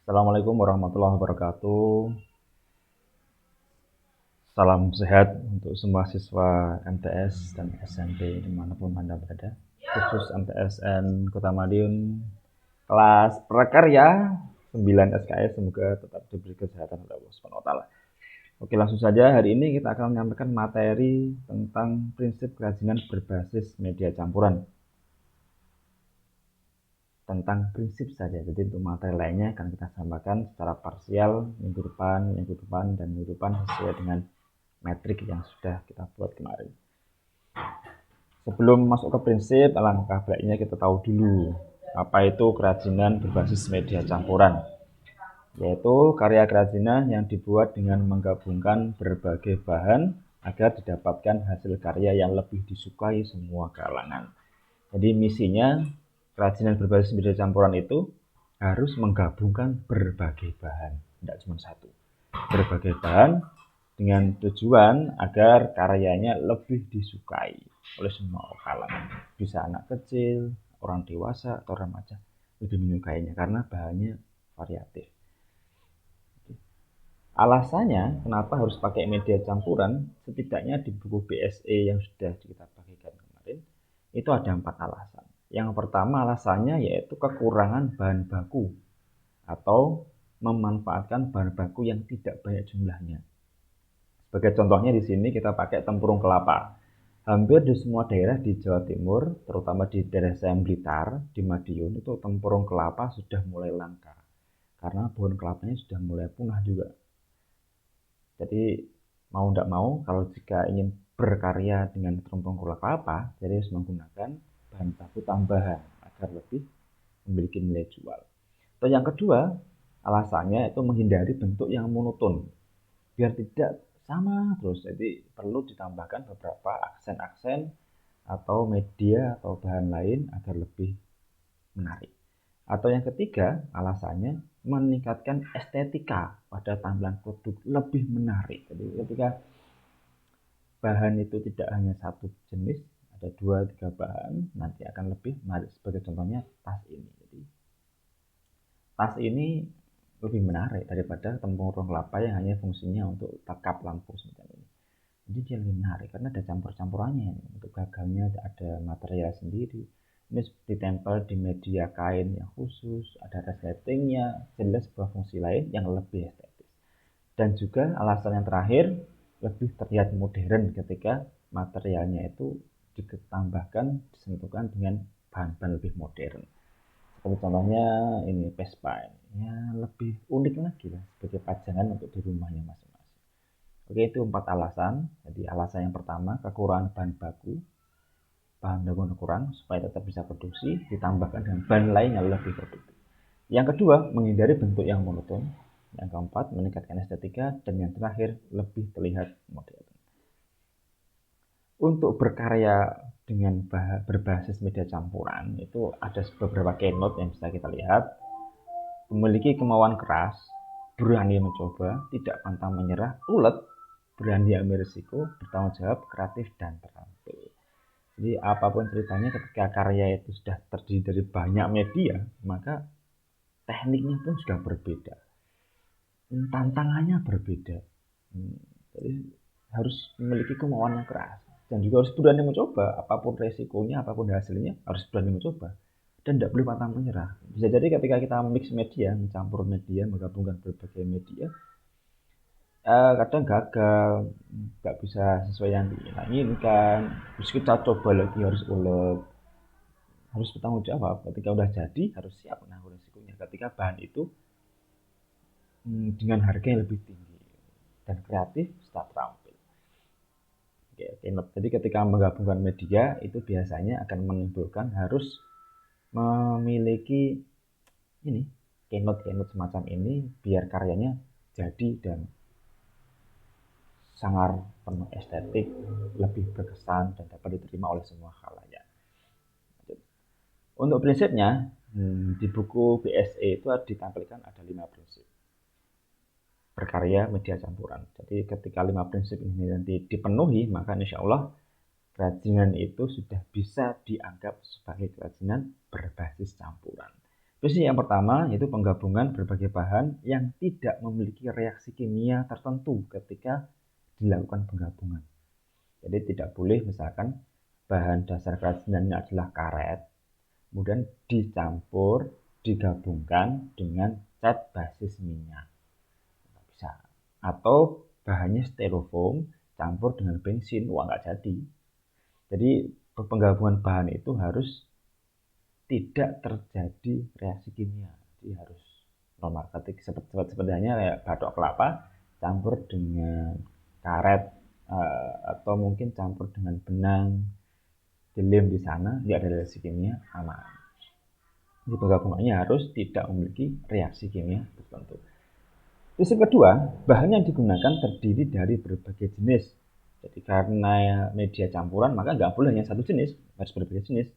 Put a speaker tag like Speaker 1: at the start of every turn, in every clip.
Speaker 1: Assalamualaikum warahmatullahi wabarakatuh. Salam sehat untuk semua siswa MTS dan SMP dimanapun Anda berada. Khusus MTSN Kota Madiun kelas prakarya 9 SKS, semoga tetap diberi kesehatan oleh Allah Subhanahu wa taala. Oke, langsung saja hari ini kita akan menyampaikan materi tentang prinsip kerajinan berbasis media campuran. Tentang prinsip saja. Jadi untuk materi lainnya akan kita sampaikan secara parsial minggu depan, dan minggu depan sesuai dengan metrik yang sudah kita buat kemarin. Sebelum masuk ke prinsip, alangkah baiknya kita tahu dulu apa itu kerajinan berbasis media campuran, yaitu karya kerajinan yang dibuat dengan menggabungkan berbagai bahan agar didapatkan hasil karya yang lebih disukai semua kalangan. Jadi misinya kerajinan berbasis media campuran itu harus menggabungkan berbagai bahan, tidak cuma satu. Berbagai bahan dengan tujuan agar karyanya lebih disukai oleh semua kalangan. Bisa anak kecil, orang dewasa, atau remaja lebih menyukainya karena bahannya variatif. Alasannya kenapa harus pakai media campuran, setidaknya di buku BSE yang sudah kita bagikan kemarin, itu ada 4 alasan. Yang pertama alasannya yaitu kekurangan bahan baku atau memanfaatkan bahan baku yang tidak banyak jumlahnya. Sebagai contohnya di sini kita pakai tempurung kelapa. Hampir di semua daerah di Jawa Timur, terutama di daerah saya Blitar, di Madiun, itu tempurung kelapa sudah mulai langka. Karena pohon kelapanya sudah mulai punah juga. Jadi mau tidak mau, kalau jika ingin berkarya dengan tempurung kelapa, jadi harus menggunakan bahan baku tambahan agar lebih memiliki nilai jual. Dan yang kedua, alasannya itu menghindari bentuk yang monoton, biar tidak sama terus. Jadi perlu ditambahkan beberapa aksen-aksen atau media atau bahan lain agar lebih menarik. Atau yang ketiga, alasannya meningkatkan estetika pada tampilan produk, lebih menarik. Jadi ketika bahan itu tidak hanya satu jenis, ada 2-3 bahan, nanti akan lebih menarik. Sebagai contohnya tas ini. Jadi tas ini lebih menarik daripada tempurung kelapa yang hanya fungsinya untuk takap lampu semacam ini. Jadi dia lebih menarik karena ada campur-campurannya. Untuk gagangnya ada material sendiri. Ini ditempel di media kain yang khusus, ada resletingnya, jelas sebuah fungsi lain yang lebih estetis. Dan juga alasan yang terakhir, lebih terlihat modern ketika materialnya itu ditambahkan, disentuhkan dengan bahan-bahan lebih modern. Seperti contohnya ini Vespa, ya lebih unik lagi lah sebagai pajangan untuk di rumahnya masing-masing. Oke, itu 4 alasan. Jadi alasan yang pertama, kekurangan bahan baku kurang supaya tetap bisa produksi, ditambahkan dengan bahan lain yang lebih produktif. Yang kedua, menghindari bentuk yang monoton. Yang keempat, meningkatkan estetika. Dan yang terakhir, lebih terlihat modern. Untuk berkarya dengan berbasis media campuran itu ada beberapa keynote yang bisa kita lihat. Memiliki kemauan keras, berani mencoba, tidak pantang menyerah, ulet, berani ambil risiko, bertanggung jawab, kreatif, dan terampil. Jadi apapun ceritanya, ketika karya itu sudah terdiri dari banyak media, maka tekniknya pun sudah berbeda, tantangannya berbeda. Jadi harus memiliki kemauan yang keras dan juga harus berani mencoba. Apapun resikonya, apapun hasilnya, harus berani mencoba dan tidak boleh pantang menyerah. Bisa jadi ketika kita mix media, mencampur media, menggabungkan berbagai media, kadang gagal, nggak bisa sesuai yang diinginkan. Terus kita coba lagi, harus ulet, harus bertanggung jawab. Ketika udah jadi, harus siap menanggung resikonya. Ketika bahan itu dengan harga yang lebih tinggi dan kreatif setelah terampil. Oke, jadi ketika menggabungkan media itu biasanya akan menimbulkan harus memiliki ini keynote semacam ini biar karyanya jadi dan sangat penuh estetik, lebih berkesan dan dapat diterima oleh semua khalayak. Untuk prinsipnya, di buku BSE itu ditampilkan ada 5 prinsip berkarya media campuran. Jadi ketika 5 prinsip ini nanti dipenuhi, maka insya Allah kerajinan itu sudah bisa dianggap sebagai kerajinan berbasis campuran. Prinsip yang pertama yaitu penggabungan berbagai bahan yang tidak memiliki reaksi kimia tertentu ketika dilakukan penggabungan. Jadi tidak boleh misalkan bahan dasar kerajinannya adalah karet, kemudian dicampur, digabungkan dengan cat basis minyak. Nggak bisa. Atau bahannya styrofoam campur dengan bensin, wah nggak jadi. Jadi penggabungan bahan itu harus tidak terjadi reaksi kimia. Jadi harus normal. Seperti hanya kayak batok kelapa campur dengan karet atau mungkin campur dengan benang, dilem di sana, tidak ada reaksi kimia, aman. Jadi penggabungannya harus tidak memiliki reaksi kimia tertentu. Prinsip kedua, bahan yang digunakan terdiri dari berbagai jenis. Jadi karena media campuran, maka nggak boleh hanya satu jenis, harus berbagai jenis.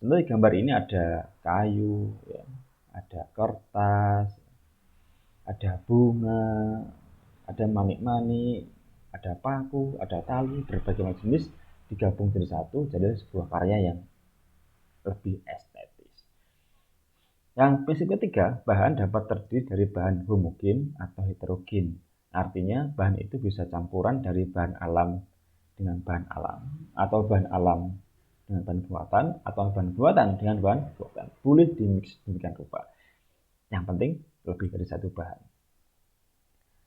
Speaker 1: Contoh di gambar ini ada kayu, ya, ada kertas, ada bunga, ada manik-manik, ada paku, ada tali, berbagai macam jenis digabung jadi satu, jadi sebuah karya yang lebih estetis. Yang prinsip ketiga, bahan dapat terdiri dari bahan homogen atau heterogen. Artinya bahan itu bisa campuran dari bahan alam dengan bahan alam, atau bahan alam dengan bahan buatan, atau bahan buatan dengan bahan buatan. Boleh dimix demikian rupa. Yang penting lebih dari satu bahan.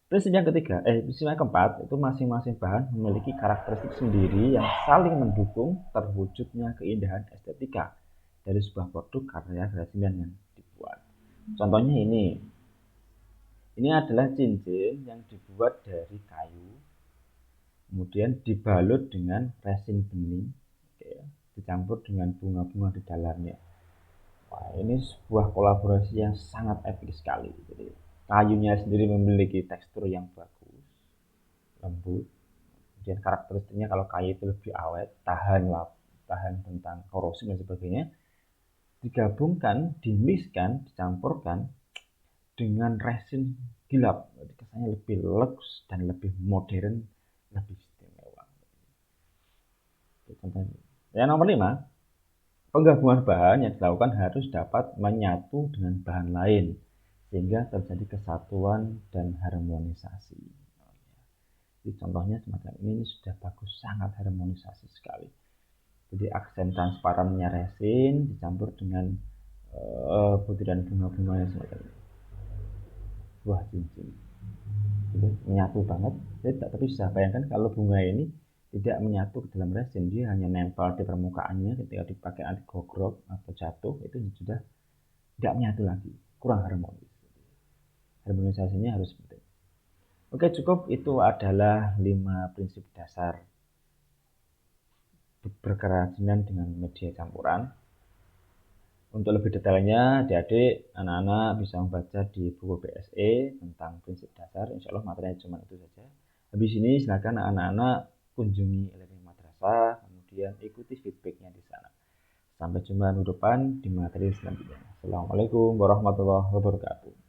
Speaker 1: Prinsip yang ketiga, prinsip yang keempat, itu masing-masing bahan memiliki karakteristik sendiri yang saling mendukung terwujudnya keindahan estetika dari sebuah produk karya kerajinan yang dibuat. Contohnya ini adalah cincin yang dibuat dari kayu, kemudian dibalut dengan resin bening, dicampur dengan bunga-bunga di dalamnya. Wah, ini sebuah kolaborasi yang sangat epik sekali. Jadi, kayunya sendiri memiliki tekstur yang bagus, lembut. Kemudian karakteristiknya kalau kayu itu lebih awet, tahan tentang korosi dan sebagainya. Digabungkan, dimixkan, dicampurkan dengan resin gilap. Jadi kesannya lebih lux dan lebih modern, lebih istimewa. Yang nomor 5, penggabungan bahan yang dilakukan harus dapat menyatu dengan bahan lain sehingga terjadi kesatuan dan harmonisasi. Jadi contohnya semacam ini sudah bagus, sangat harmonisasi sekali. Jadi aksen transparannya resin dicampur dengan butiran bunga-bunga yang semacam ini. Buah cincin. Jadi menyatu banget. Jadi tak bisa bayangkan kalau bunga ini tidak menyatu ke dalam resin, dia hanya nempel di permukaannya, ketika dipakai anti gogrok atau jatuh itu sudah tidak menyatu lagi, kurang harmonis. Harmonisasinya harus penting. Oke, cukup. Itu adalah 5 prinsip dasar berkerajinan dengan media campuran. Untuk lebih detailnya, adik-adik, anak-anak bisa membaca di buku BSE tentang prinsip dasar. Insya Allah materinya cuma itu saja. Habis ini silakan anak-anak kunjungi LMI Madrasah, kemudian ikuti feedbacknya di sana. Sampai jumpa minggu depan di materi selanjutnya. Assalamualaikum warahmatullahi wabarakatuh.